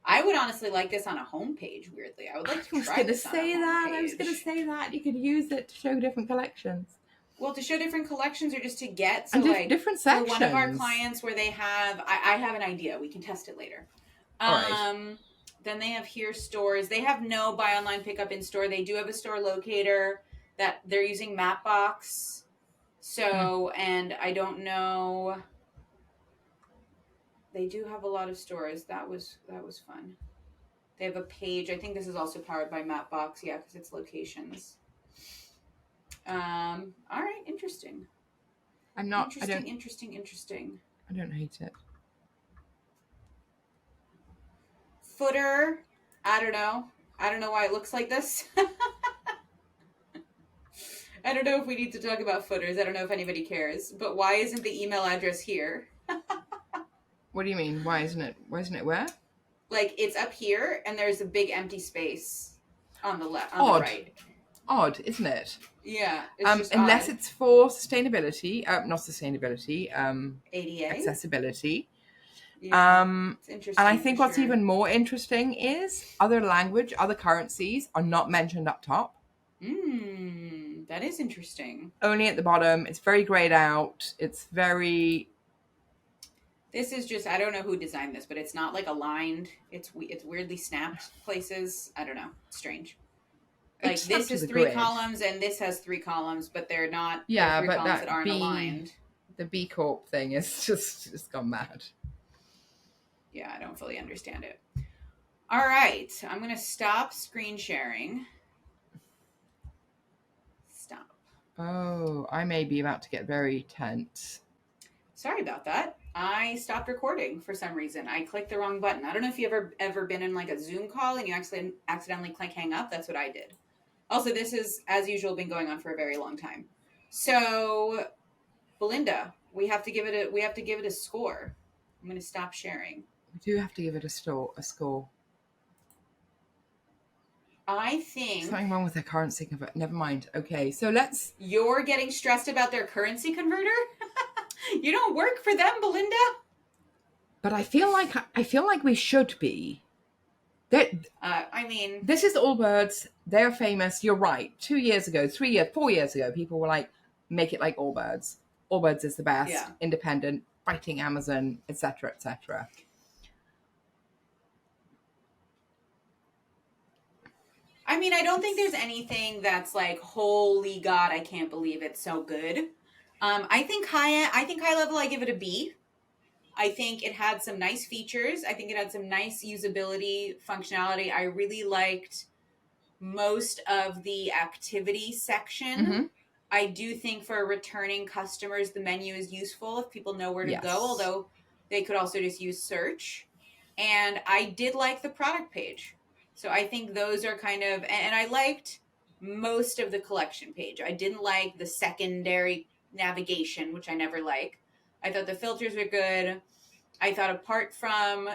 I would honestly like this on a homepage. Weirdly, I would like to try this on a homepage. I was going to say that. You could use it to show different collections. Well, to show different collections or just to get and like different sections. For one of our clients where they have, I have an idea. We can test it later. All right. Then they have here stores. They have no buy online pickup in store. They do have a store locator that they're using Mapbox. So, and I don't know. They do have a lot of stores. That was fun. They have a page. I think this is also powered by Mapbox. Yeah, because it's locations. All right, interesting. I'm not. Interesting. I don't hate it. Footer. I don't know. I don't know why it looks like this. I don't know if we need to talk about footers. I don't know if anybody cares. But why isn't the email address here? What do you mean? Why isn't it? Where? Like it's up here, and there's a big empty space on the left, on the right. Odd, isn't it? Yeah. It's unless it's for sustainability, not sustainability. ADA. Accessibility. Yeah, it's interesting. And I think what's even more interesting is other currencies are not mentioned up top. That is interesting. Only at the bottom. It's very grayed out. It's very. This is just, I don't know who designed this, but it's not like aligned. It's weirdly snapped places. I don't know. It's strange. Like this is 3 columns and this has 3 columns, but they're not. Yeah, 3 but columns that aren't aligned. The B Corp thing is just gone mad. Yeah, I don't fully understand it. All right, I'm gonna stop screen sharing. Stop. Oh, I may be about to get very tense. Sorry about that. I stopped recording for some reason. I clicked the wrong button. I don't know if you've ever been in like a Zoom call and you actually accidentally click hang up. That's what I did. Also, this is, as usual, been going on for a very long time. So, Belinda, we have to give it a score. I'm going to stop sharing. We do have to give it a score. I think Something wrong with their currency converter. Never mind. Okay, so let's. you're getting stressed about their currency converter. You don't work for them, Belinda. But I feel like we should be. I mean, This is Allbirds. They're famous. You're right. 2 years ago, 3 years, 4 years ago, people were like, make it like Allbirds. Allbirds is the best. Yeah. Independent, fighting Amazon, etc., etc. I mean, I don't think there's anything that's like, holy God, I can't believe it's so good. I think high level, I give it a B. I think it had some nice features. I think it had some nice usability, functionality. I really liked most of the activity section. Mm-hmm. I do think for returning customers, the menu is useful if people know where to Yes. go, although they could also just use search. And I did like the product page. So I think those are kind of, and I liked most of the collection page. I didn't like the secondary navigation, which I never like. I thought the filters were good. I thought apart from,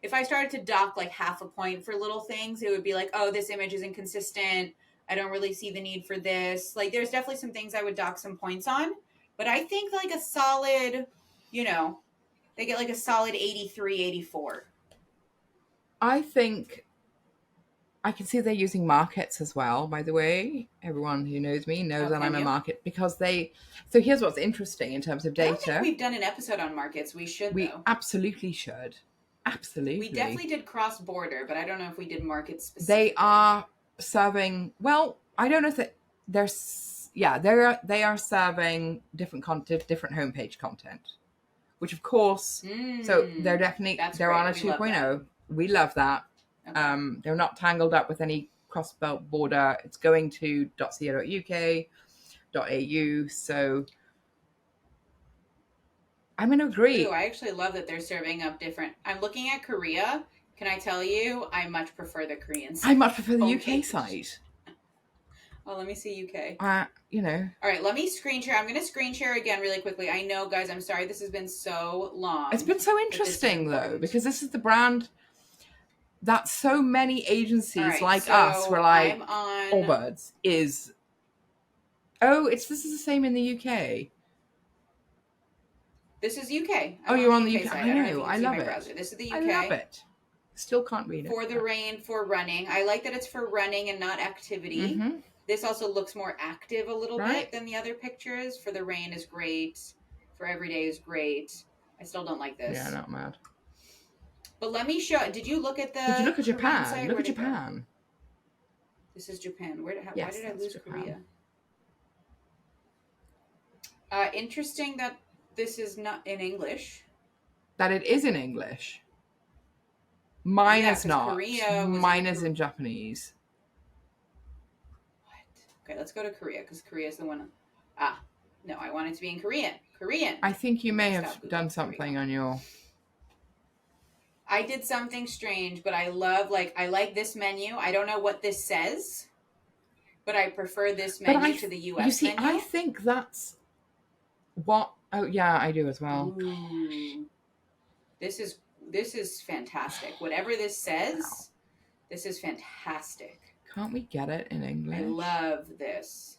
if I started to dock like half a point for little things, it would be like, oh, this image is inconsistent. I don't really see the need for this. Like, there's definitely some things I would dock some points on. But I think like a solid, they get like a solid 83, 84. I think I can see they're using markets as well, by the way. Everyone who knows me knows that I'm a market because so here's what's interesting in terms of data. I don't think we've done an episode on markets. We should, We though. absolutely should. Absolutely. We definitely did cross-border, but I don't know if we did markets specifically. They are serving, well, I don't know if they are serving different content, different homepage content, which of course, so they're definitely, they're on a 2.0. We love that. Okay. They're not tangled up with any cross-border. It's going to .co.uk, .au, so I'm going to agree. Ooh, I actually love that they're serving up different. I'm looking at Korea. Can I tell you, I much prefer the Korean side. I much prefer the UK side. Well, let me see UK. All right, let me screen share. I'm going to screen share again really quickly. I know, guys, I'm sorry. This has been so long. It's been so interesting, though, because this is the brand that so many agencies like us were like, I'm on Allbirds is... Oh, this is the same in the UK. This is UK. You're on the UK. Side. I know. I love it. Browser. This is the UK. I love it. Still can't read it. For the rain, for running. I like that it's for running and not activity. Mm-hmm. This also looks more active a little bit than the other pictures. For the rain is great. For everyday is great. I still don't like this. Yeah, not mad. But let me show. Did you look at the? Did you look at Japan? Site? Look at Japan. This is Japan. Why did I lose Japan. Korea? Interesting that this is not in English. That it is in English. Mine is not. Mine is in Japanese. What? Okay, let's go to Korea because Korea is the one. No, I want it to be in Korean. I think you may have done something on your... I did something strange, but I like this menu. I don't know what this says, but I prefer this menu to the US You see, menu. I think that's what... Oh, yeah, I do as well. Ooh. This is fantastic. Whatever this says, this is fantastic. Can't we get it in English? I love this.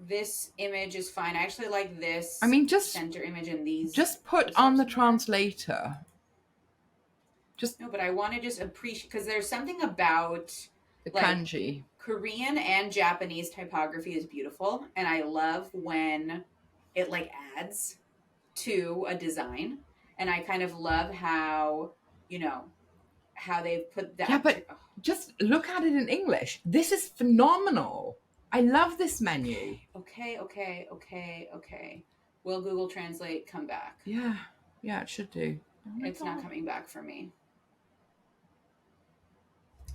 This image is fine. I actually like this. I mean, just center image in these. Just put on the translator. No, but I want to just appreciate because there's something about the kanji. Korean and Japanese typography is beautiful, and I love when it adds to a design, and I kind of love how how they've put that. Yeah, but just look at it in English. This is phenomenal. I love this menu. Okay. Will Google Translate come back? Yeah, it should do. It's not coming back for me.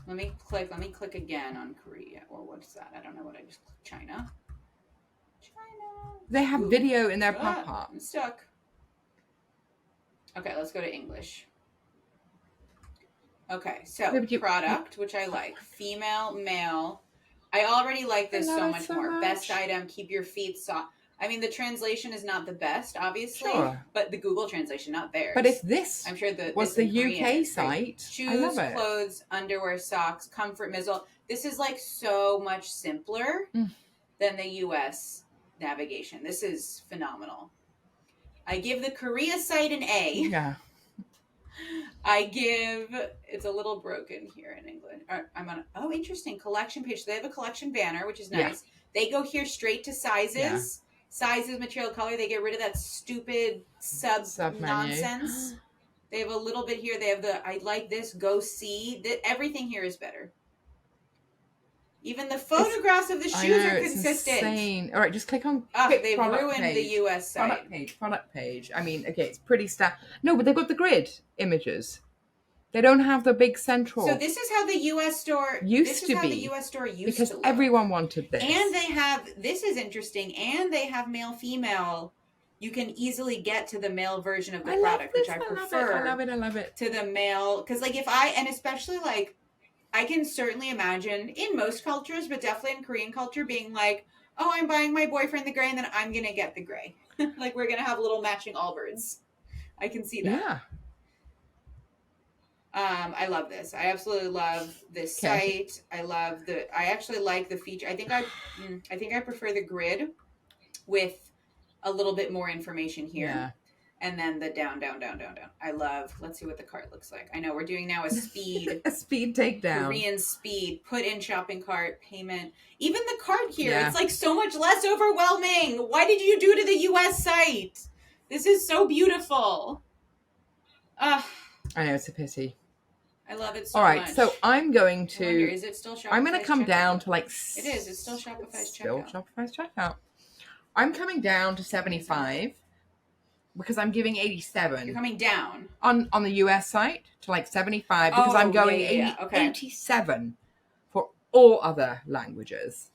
Let me click again on Korea. Or what's that? I don't know what I just clicked. China. They have video in their pop-up. I'm stuck. Okay, let's go to English. Okay, so product, which I like. Female, male. I already like this so much more. Best item, keep your feet soft. I mean, the translation is not the best, obviously, Sure. but the Google translation, not theirs. But if this I'm sure that was this the in Korean UK is great. site, Shoes, I love it. clothes, underwear, socks, comfort, mizzle. This is like so much simpler than the US navigation. This is phenomenal. I give the Korea site an A. Yeah. It's a little broken here in England. Interesting, collection page. So they have a collection banner, which is nice. Yeah. They go here straight to sizes. Yeah. Sizes, material, color. They get rid of that stupid sub nonsense. They have a little bit here. They have I like this, go see. Everything here is better. Even the photographs of the shoes are consistent. Insane. All right, just click on. They've ruined the US site. Product page. I mean, okay, it's pretty No, but they've got the grid images. They don't have the big central. So this is how the US store used to be. Because everyone wanted this. And they have, this is interesting, and they have male female. You can easily get to the male version of the product, which I prefer. I love it. To the male, because like especially like, I can certainly imagine in most cultures, but definitely in Korean culture, being like, oh, I'm buying my boyfriend the gray, and then I'm going to get the gray. Like, we're going to have little matching Allbirds. I can see that. Yeah. I love this. I absolutely love this site. I actually like the feature. I think I prefer the grid with a little bit more information here. Yeah. And then the down. Let's see what the cart looks like. I know we're doing now a speed. A speed takedown. Korean speed. Put in shopping cart, payment. Even the cart here, it's like so much less overwhelming. Why did you do to the US site? This is so beautiful. I know, it's a pity. I love it so much. All right, so I'm going to... I wonder, is it still Shopify's I'm going to come down to like... It is. It's still Shopify's checkout. Still Shopify's checkout. I'm coming down to 75 because I'm giving 87. You're coming down? On the US site to like 75 because I'm going 87 for all other languages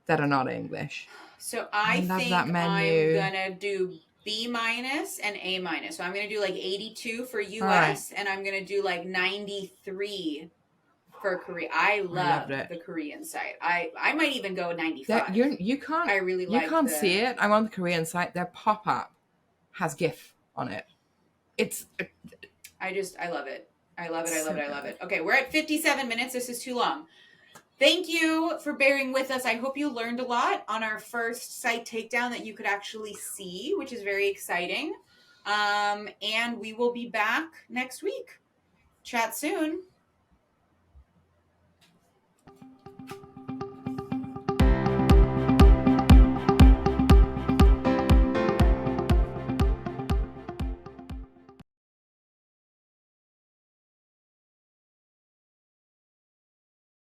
that are not English. So I think that menu. I'm going to do... B- and A-. So I'm going to do like 82 for US and I'm going to do like 93 for Korea. I love the Korean site. I might even go 95. You can't. I really like. You can't see it. I'm on the Korean site. Their pop-up has GIF on it. I love it. I love it. Okay, we're at 57 minutes. This is too long. Thank you for bearing with us. I hope you learned a lot on our first site takedown that you could actually see, which is very exciting. And we will be back next week. Chat soon.